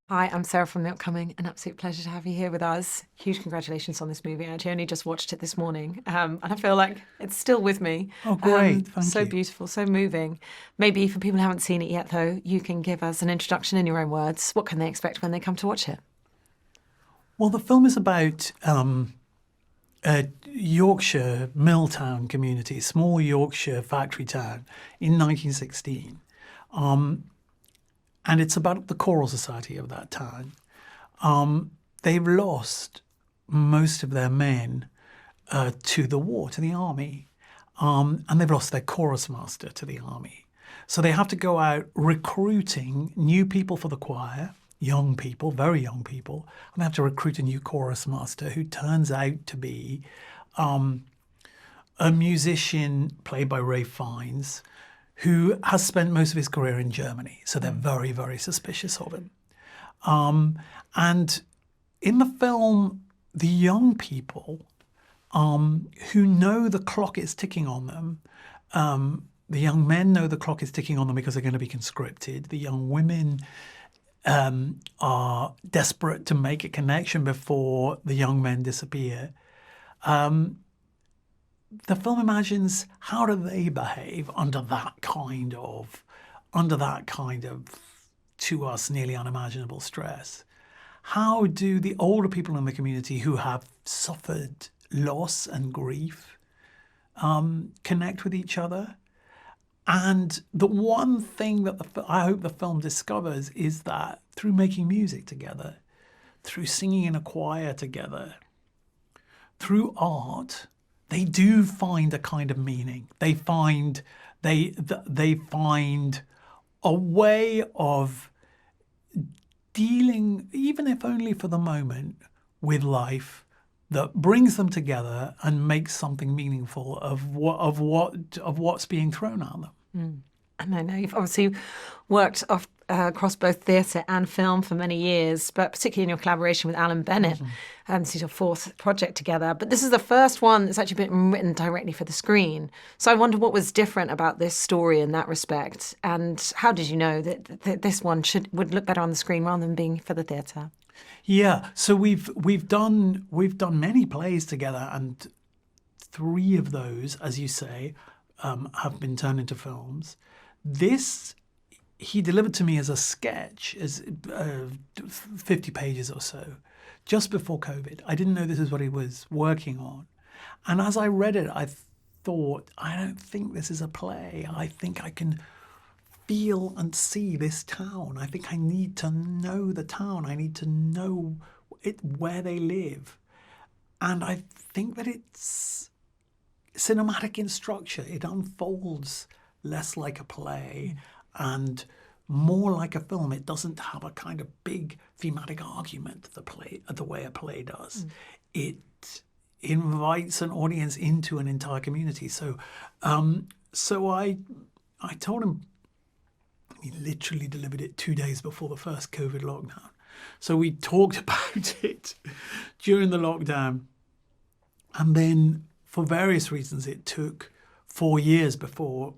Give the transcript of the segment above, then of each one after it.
Hi, I'm Sarah from The Upcoming. An absolute pleasure to have you here with us. Huge congratulations on this movie. I actually only just watched it this morning, and I feel like it's still with me. Oh, great. Thank So you. beautiful, so moving. Maybe for people who haven't seen it yet, though, you can give us an introduction in your own words. What can they expect when they come to watch it? Well, the film is about a Yorkshire mill town community, small Yorkshire factory town in 1916. And it's about the choral society of that town. They've lost most of their men to the war, to the army. And they've lost their chorus master to the army. So they have to go out recruiting new people for the choir, young people, very young people, and they have to recruit a new chorus master who turns out to be a musician played by Ralph Fiennes, who has spent most of his career in Germany. So they're very, very suspicious of him. And in the film, the young people who know the clock is ticking on them, the young men know the clock is ticking on them because they're going to be conscripted. The young women are desperate to make a connection before the young men disappear. The film imagines how do they behave under that kind of, to us, nearly unimaginable stress. How do the older people in the community who have suffered loss and grief connect with each other? And the one thing that I hope the film discovers is that through making music together, through singing in a choir together, through art, they do find a kind of meaning. They find a way of dealing, even if only for the moment, with life that brings them together and makes something meaningful of what's being thrown at them. And I know you've obviously worked across both theatre and film for many years, but particularly in your collaboration with Alan Bennett. This is your fourth project together. But this is the first one that's actually been written directly for the screen. So I wonder what was different about this story in that respect, and how did you know that this one would look better on the screen rather than being for the theatre? Yeah, so we've done many plays together, and three of those, as you say, have been turned into films. This he delivered to me as a sketch, as 50 pages or so, just before COVID. I didn't know this is what he was working on. And as I read it, I thought, I don't think this is a play. I think I can feel and see this town. I think I need to know the town. I need to know where they live. And I think that it's cinematic in structure. It unfolds less like a play and more like a film. It doesn't have a kind of big thematic argument the way a play does. It invites an audience into an entire community. So I told him, he literally delivered it 2 days before the first COVID lockdown. So we talked about it during the lockdown. And then for various reasons, it took 4 years before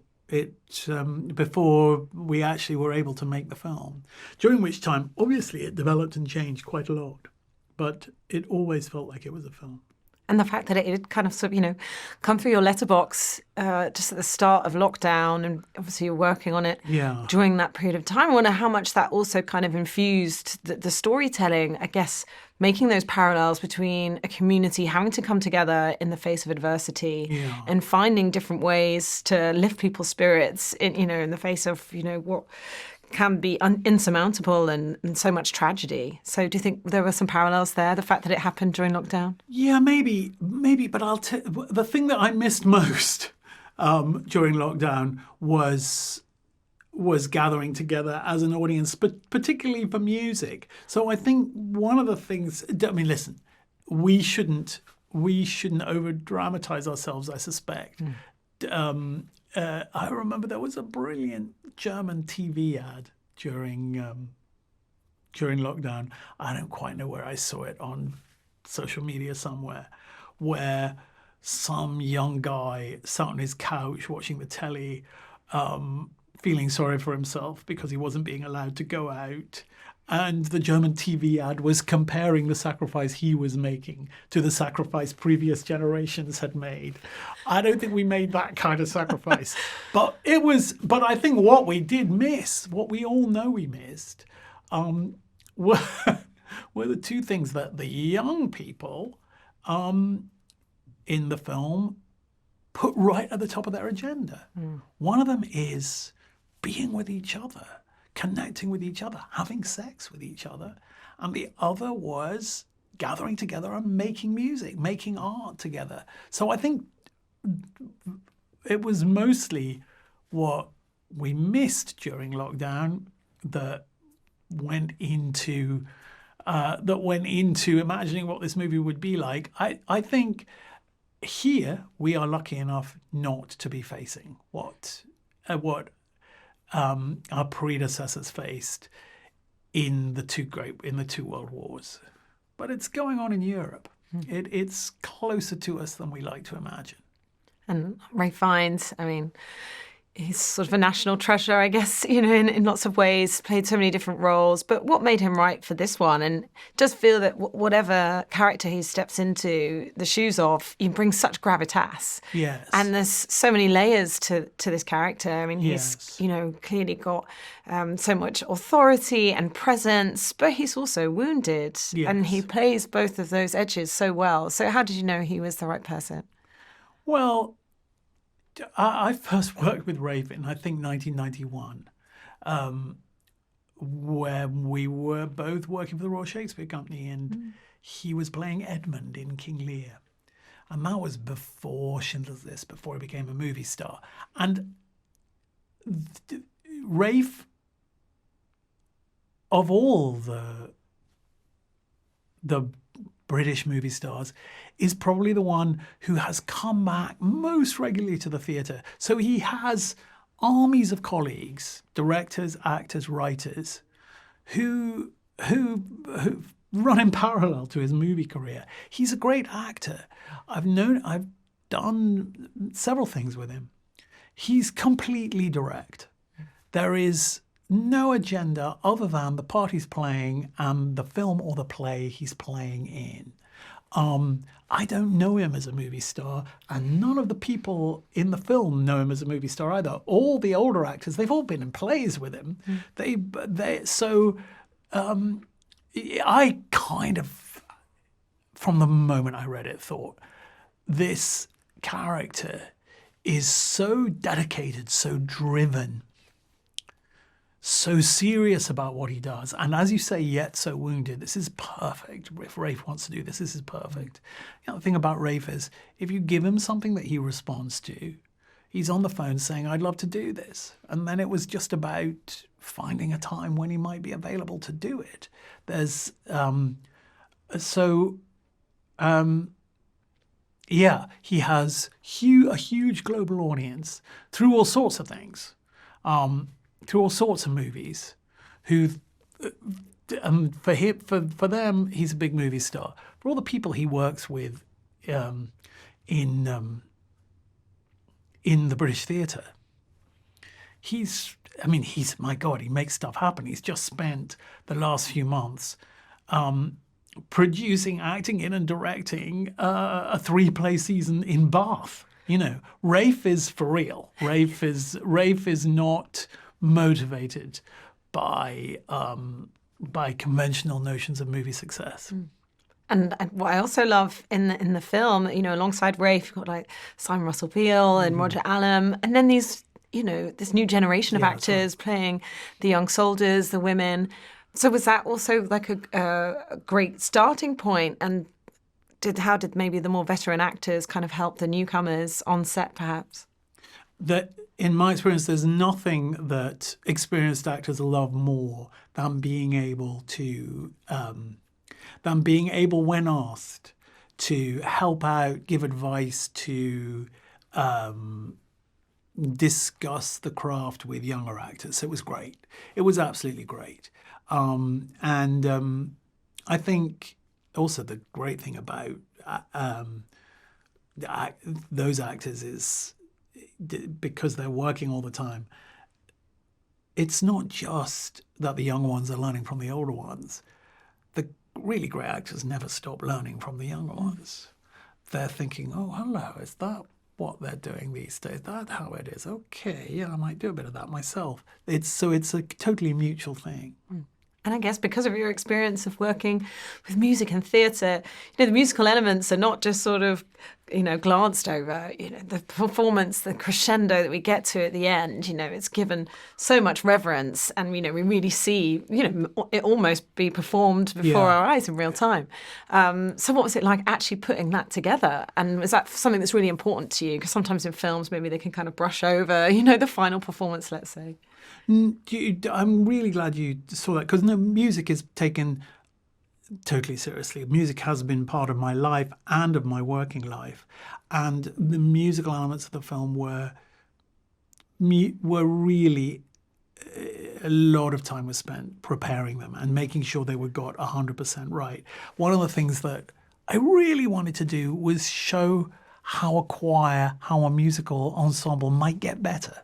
we actually were able to make the film, during which time, obviously, it developed and changed quite a lot. But it always felt like it was a film. And the fact that it had kind of sort of, come through your letterbox just at the start of lockdown, and obviously you're working on it during that period of time. I wonder how much that also kind of infused the storytelling, I guess, making those parallels between a community having to come together in the face of adversity and finding different ways to lift people's spirits in the face of, what can be insurmountable and so much tragedy. So do you think there were some parallels there, the fact that it happened during lockdown? Yeah, maybe, but the thing that I missed most during lockdown was gathering together as an audience, but particularly for music. So I think one of the things, listen, we shouldn't over dramatize ourselves, I suspect. I remember there was a brilliant German TV ad during lockdown. I don't quite know where I saw it, on social media somewhere, where some young guy sat on his couch watching the telly, feeling sorry for himself because he wasn't being allowed to go out, and the German TV ad was comparing the sacrifice he was making to the sacrifice previous generations had made. I don't think we made that kind of sacrifice. But I think what we did miss, what we all know we missed, were the two things that the young people in the film put right at the top of their agenda. One of them is being with each other, connecting with each other, having sex with each other. And the other was gathering together and making music, making art together. So I think it was mostly what we missed during lockdown that went into imagining what this movie would be like. I think here we are lucky enough not to be facing what our predecessors faced in the two world wars, but it's going on in Europe. It's closer to us than we like to imagine. And Ralph Fiennes, I mean, he's sort of a national treasure, I guess, in lots of ways, played so many different roles. But what made him right for this one? And does feel that whatever character he steps into the shoes of, he brings such gravitas. Yes. And there's so many layers to this character. I mean, Yes. he's, clearly got so much authority and presence, but he's also wounded. Yes. And he plays both of those edges so well. So how did you know he was the right person? Well, I first worked with Ralph in, I think, 1991, where we were both working for the Royal Shakespeare Company, and he was playing Edmund in King Lear. And that was before Schindler's List, before he became a movie star. And Ralph, of all the British movie stars, is probably the one who has come back most regularly to the theatre. So he has armies of colleagues, directors, actors, writers, who run in parallel to his movie career. He's a great actor. I've done several things with him. He's completely direct. There is no agenda other than the part he's playing and the film or the play he's playing in. I don't know him as a movie star, and none of the people in the film know him as a movie star either. All the older actors, they've all been in plays with him. I kind of, from the moment I read it, thought this character is so dedicated, so driven, so serious about what he does, and as you say, yet so wounded. This is perfect. If Ralph wants to do this, this is perfect. The thing about Ralph is, if you give him something that he responds to, he's on the phone saying, I'd love to do this. And then it was just about finding a time when he might be available to do it. There's, he has a huge global audience through all sorts of things. Through all sorts of movies, for them, he's a big movie star. For all the people he works with in the British theatre, my God, he makes stuff happen. He's just spent the last few months producing, acting in, and directing a 3-play season in Bath. Ralph is for real. Ralph is not motivated by conventional notions of movie success. And what I also love in the film, alongside Ralph, you've got like Simon Russell Peale and Roger Allam, and then these, this new generation of actors playing the young soldiers, the women. So was that also like a great starting point? And how did maybe the more veteran actors kind of help the newcomers on set, perhaps? That, in my experience, there's nothing that experienced actors love more than being able, when asked, to help out, give advice, to discuss the craft with younger actors. So it was great. It was absolutely great. I think also the great thing about those actors is, because they're working all the time, it's not just that the young ones are learning from the older ones. The really great actors never stop learning from the younger ones. They're thinking, oh, hello, is that what they're doing these days? That's how it is. Okay, yeah, I might do a bit of that myself. It's a totally mutual thing. And I guess because of your experience of working with music and theatre, the musical elements are not just sort of, glanced over. The performance, the crescendo that we get to at the end, it's given so much reverence, and we really see, it almost be performed before our eyes in real time. So what was it like actually putting that together? And was that something that's really important to you? Because sometimes in films, maybe they can kind of brush over, the final performance, let's say. I'm really glad you saw that, because music is taken totally seriously. Music has been part of my life and of my working life, and the musical elements of the film were really, a lot of time was spent preparing them and making sure they were got 100% right. One of the things that I really wanted to do was show how a choir, how a musical ensemble might get better.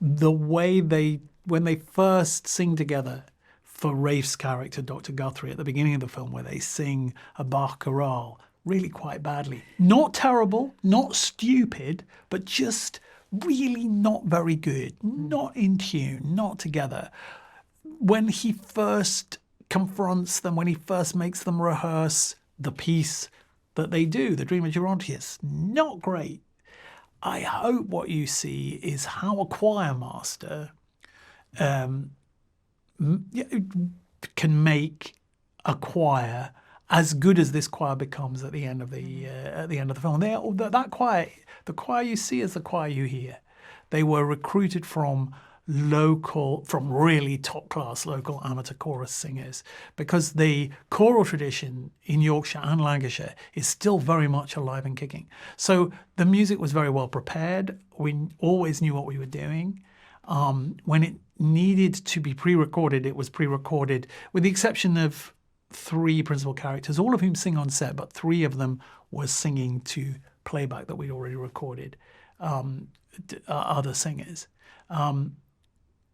The way when they first sing together for Ralph's character, Dr. Guthrie, at the beginning of the film, where they sing a Bach choral really quite badly. Not terrible, not stupid, but just really not very good, not in tune, not together. When he first confronts them, when he first makes them rehearse the piece that they do, the Dream of Gerontius, not great. I hope what you see is how a choir master can make a choir as good as this choir becomes at the end of the film. That choir, the choir you see is the choir you hear. They were recruited from really top-class local amateur chorus singers, because the choral tradition in Yorkshire and Lancashire is still very much alive and kicking. So the music was very well prepared. We always knew what we were doing. When it needed to be pre-recorded, it was pre-recorded, with the exception of 3 principal characters, all of whom sing on set, but 3 of them were singing to playback that we'd already recorded, other singers.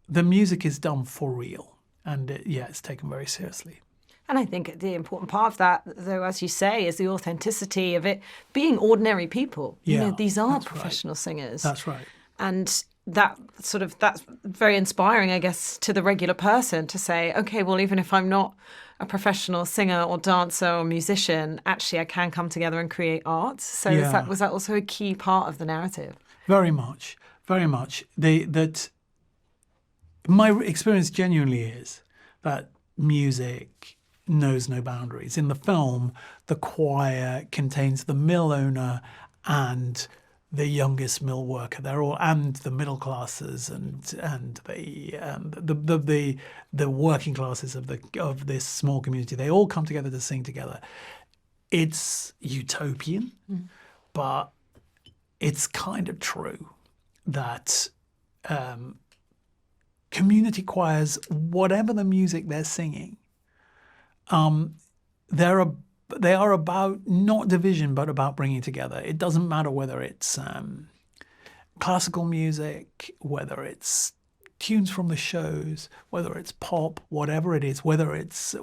The music is done for real, and it's taken very seriously. And I think the important part of that, though, as you say, is the authenticity of it being ordinary people. These are professional singers. That's right. And that's very inspiring, I guess, to the regular person to say, okay, well, even if I'm not a professional singer or dancer or musician, actually I can come together and create art. So was that also a key part of the narrative? Very much, very much. My experience genuinely is that music knows no boundaries. In the film, the choir contains the mill owner and the youngest mill worker. They're all, and the middle classes and the working classes of this small community. They all come together to sing together. It's utopian, but it's kind of true that community choirs, whatever the music they're singing, they are about not division, but about bringing together. It doesn't matter whether it's classical music, whether it's tunes from the shows, whether it's pop, whatever it is, whether it's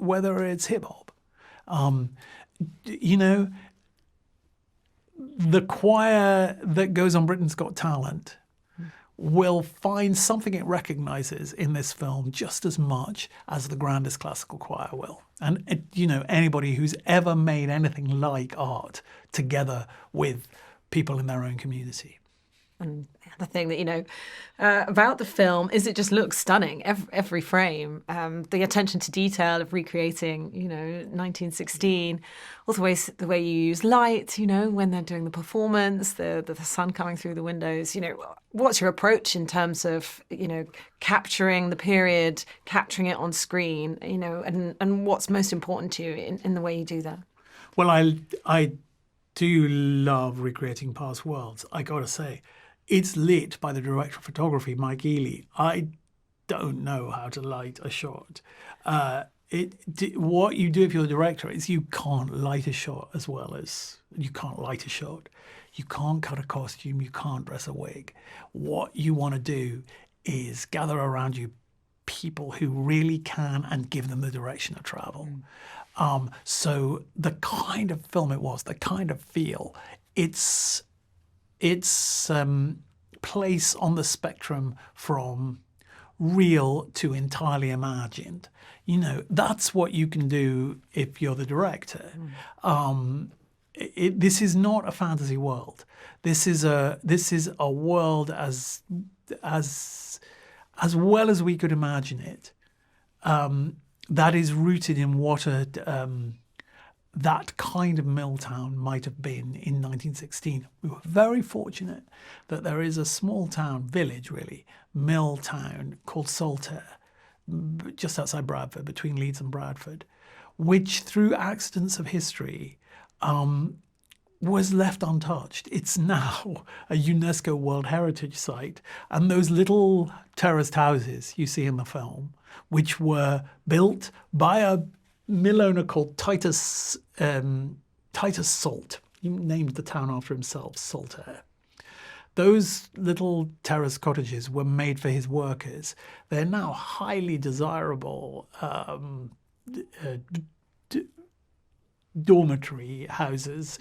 hip hop. The choir that goes on Britain's Got Talent will find something it recognizes in this film just as much as the grandest classical choir will. And, anybody who's ever made anything like art together with people in their own community. And the thing that, about the film is it just looks stunning, every frame. The attention to detail of recreating, 1916, all the way you use light, when they're doing the performance, the sun coming through the windows. What's your approach in terms of, capturing the period, capturing it on screen, and what's most important to you in the way you do that? Well, I do love recreating past worlds, I got to say. It's lit by the director of photography, Mike Ely. I don't know how to light a shot. What you do if you're the director is you can't light a shot as well as you can't light a shot. You can't cut a costume. You can't dress a wig. What you want to do is gather around you people who really can and give them the direction of travel. So the kind of film it was, the kind of feel, its place on the spectrum from real to entirely imagined. You know, that's what you can do if you're the director. This is not a fantasy world. This is a world as well as we could imagine it. That is rooted in what that kind of mill town might have been in 1916. We were very fortunate that there is a small town, village really, mill town called Saltaire, just outside Bradford, between Leeds and Bradford, which through accidents of history was left untouched. It's now a UNESCO World Heritage Site, and those little terraced houses you see in the film, which were built by a mill owner called Titus Salt. He named the town after himself, Saltaire. Those little terrace cottages were made for his workers. They're now highly desirable dormitory houses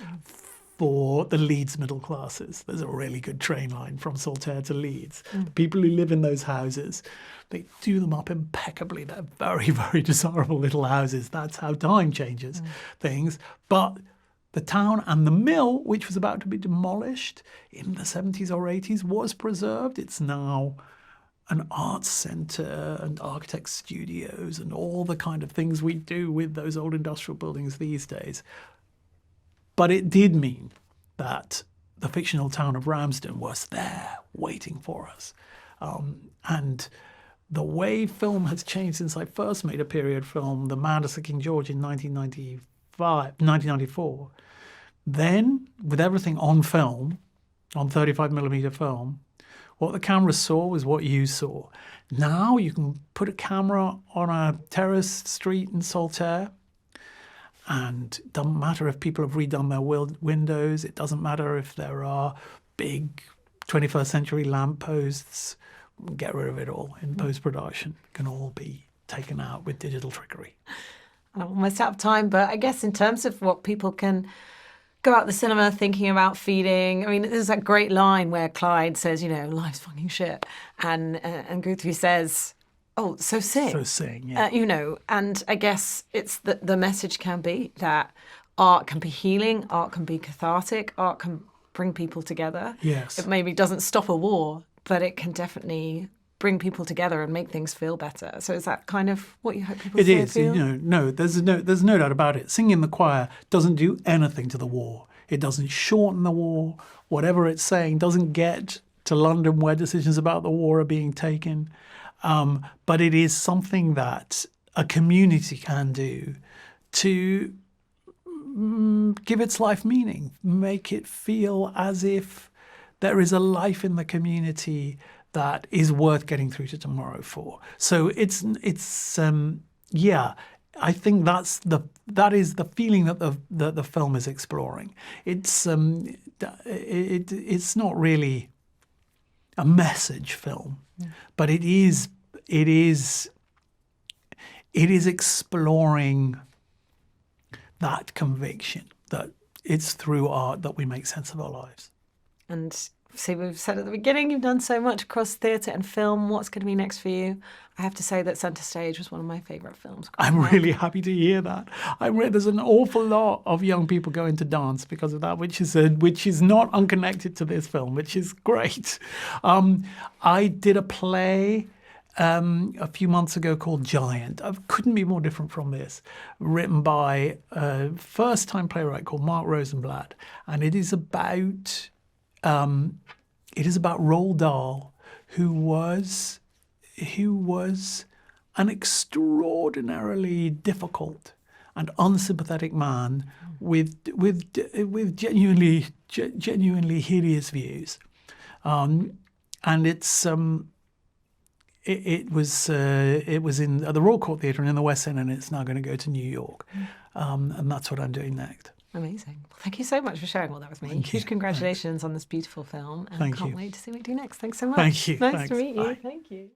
for the Leeds middle classes. There's a really good train line from Saltaire to Leeds. The people who live in those houses, they do them up impeccably. They're very, very desirable little houses. That's how time changes things. But the town and the mill, which was about to be demolished in the 70s or 80s, was preserved. It's now an arts centre and architect studios and all the kind of things we do with those old industrial buildings these days. But it did mean that the fictional town of Ramsden was there waiting for us. And the way film has changed since I first made a period film, The Madness of King George in 1994, then with everything on film, on 35mm film, what the camera saw was what you saw. Now you can put a camera on a terraced street in Saltaire, and it doesn't matter if people have redone their windows. It doesn't matter if there are big 21st century lampposts. Get rid of it all in post-production. It can all be taken out with digital trickery. I'm almost out of time, but I guess in terms of what people can go out the cinema thinking about feeding, I mean, there's that great line where Clyde says, you know, life's fucking shit. And Guthrie says, oh, so sing. So sing, yeah. You know, and I guess it's the message can be that art can be healing, art can be cathartic, art can bring people together. Yes. It maybe doesn't stop a war, but it can definitely bring people together and make things feel better. So is that kind of what you hope people feel? It is. Feel? There's no doubt about it. Singing in the choir doesn't do anything to the war. It doesn't shorten the war. Whatever it's saying doesn't get to London where decisions about the war are being taken. But it is something that a community can do to give its life meaning, make it feel as if there is a life in the community that is worth getting through to tomorrow for. So it's I think that is the feeling that the film is exploring. It's not really a message film, but it is exploring that conviction that it's through art that we make sense of our lives. And see, we've said at the beginning, you've done so much across theatre and film. What's going to be next for you? I have to say that Centre Stage was one of my favourite films. I'm really happy to hear that. There's an awful lot of young people going to dance because of that, which is not unconnected to this film, which is great. I did a play a few months ago called Giant. I couldn't be more different from this, written by a first-time playwright called Mark Rosenblatt, and it is about Roald Dahl, who was an extraordinarily difficult and unsympathetic man with genuinely hideous views, and it was in the Royal Court Theatre and in the West End, and it's now going to go to New York, and that's what I'm doing next. Amazing. Well, thank you so much for sharing all that with me. Huge congratulations on this beautiful film. And can't wait to see what you do next. Thanks so much. Thank you. Nice to meet you. Thank you.